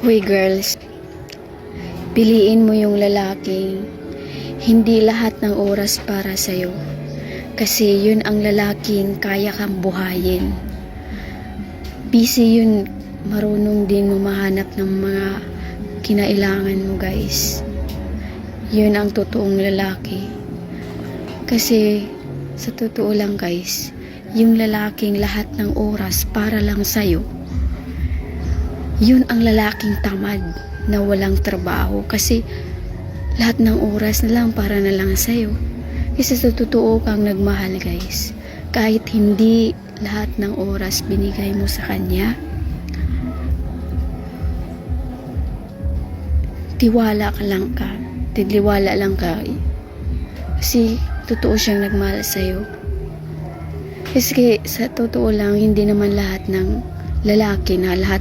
Hoy girls, piliin mo yung lalaking hindi lahat ng oras para sa'yo. Kasi yun ang lalaking kaya kang buhayin. Busy yun, marunong din mahanap ng mga kinailangan mo guys. Yun ang totoong lalaki. Kasi sa totoo lang guys, yung lalaking lahat ng oras para lang sa'yo, yun ang lalaking tamad na walang trabaho. Kasi lahat ng oras na lang para na lang sa'yo. Kasi sa totoo kang nagmahal guys, kahit hindi lahat ng oras binigay mo sa kanya, tiwala lang ka. Kasi totoo siyang nagmahal sa'yo. Kasi sa totoo lang, hindi naman lahat ng lalaki na lahat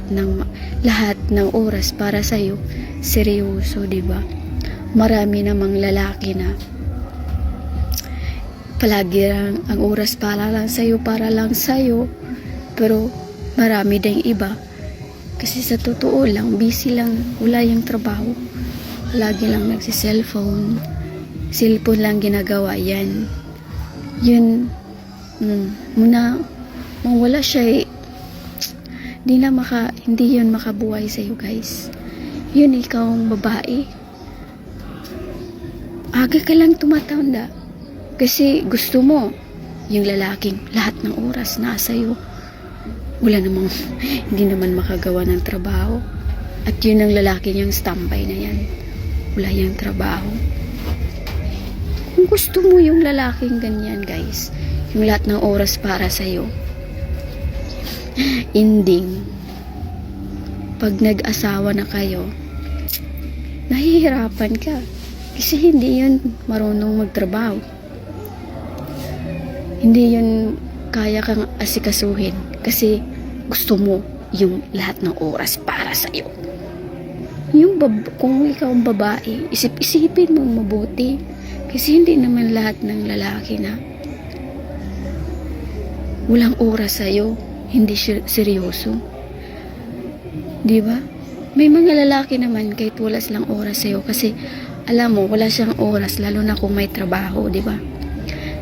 ng oras para sa iyo seryoso, 'di ba? Marami namang lalaki na palagi ang oras para lang sa iyo, pero marami ding iba kasi sa totoo lang busy lang, wala yung trabaho, lagi lang cellphone lang ginagawa yan. Yun muna mawala siya hindi yun makabuhay sa iyo guys. Yun, ikaw ang babae, aga ka lang tumatanda kasi gusto mo yung lalaking lahat ng oras nasa iyo. Wala namang hindi naman makagawa ng trabaho, at yun ang lalaki niyang standby na yan, wala yung trabaho. Kung gusto mo yung lalaking ganyan guys, yung lahat ng oras para sa iyo, ending pag nag-asawa na kayo, nahihirapan ka kasi hindi yun marunong magtrabaho, hindi yun kaya kang asikasuhin kasi gusto mo yung lahat ng oras para sa iyo. Kung ikaw ang babae, isip-isipin mo mabuti kasi hindi naman lahat ng lalaki na walang oras sa iyo hindi seryoso, di ba? May mga lalaki naman kahit wala silang oras sa'yo, kasi alam mo wala siyang oras, lalo na kung may trabaho, di ba?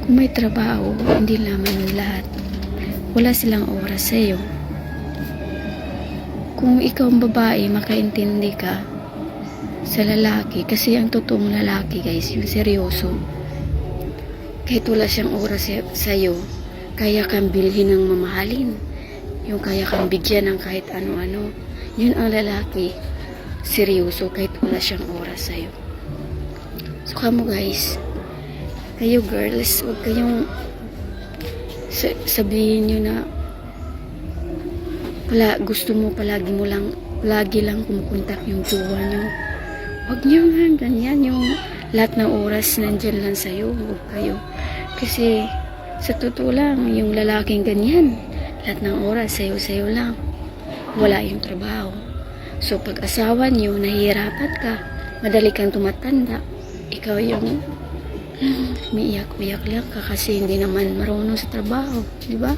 Kung may trabaho, hindi naman yung lahat wala silang oras sa'yo. Kung ikaw ang babae, makaintindi ka sa lalaki, kasi ang totoong lalaki guys, yung seryoso, kahit wala siyang oras sa'yo, kaya kang bilhin ng mamahalin, yung kaya kang bigyan ng kahit ano-ano. Yun ang lalaki seryoso kahit wala siyang oras sa'yo. So kamo guys, kayo girls, huwag kayong sabihin nyo na gusto mo lagi lang kumukontak yung jowa nyo. Huwag nyo nga ganyan, yung lahat ng oras nandyan lang sa'yo. Huwag kayo, kasi sa totoo lang, yung lalaking ganyan, lahat ng oras sayo lang, wala yung trabaho. So pag asawa niyo, nahihirapan ka, madali kang tumatanda, ikaw yung umiiyak-iyak lang ka kasi hindi naman marunong sa trabaho, di ba?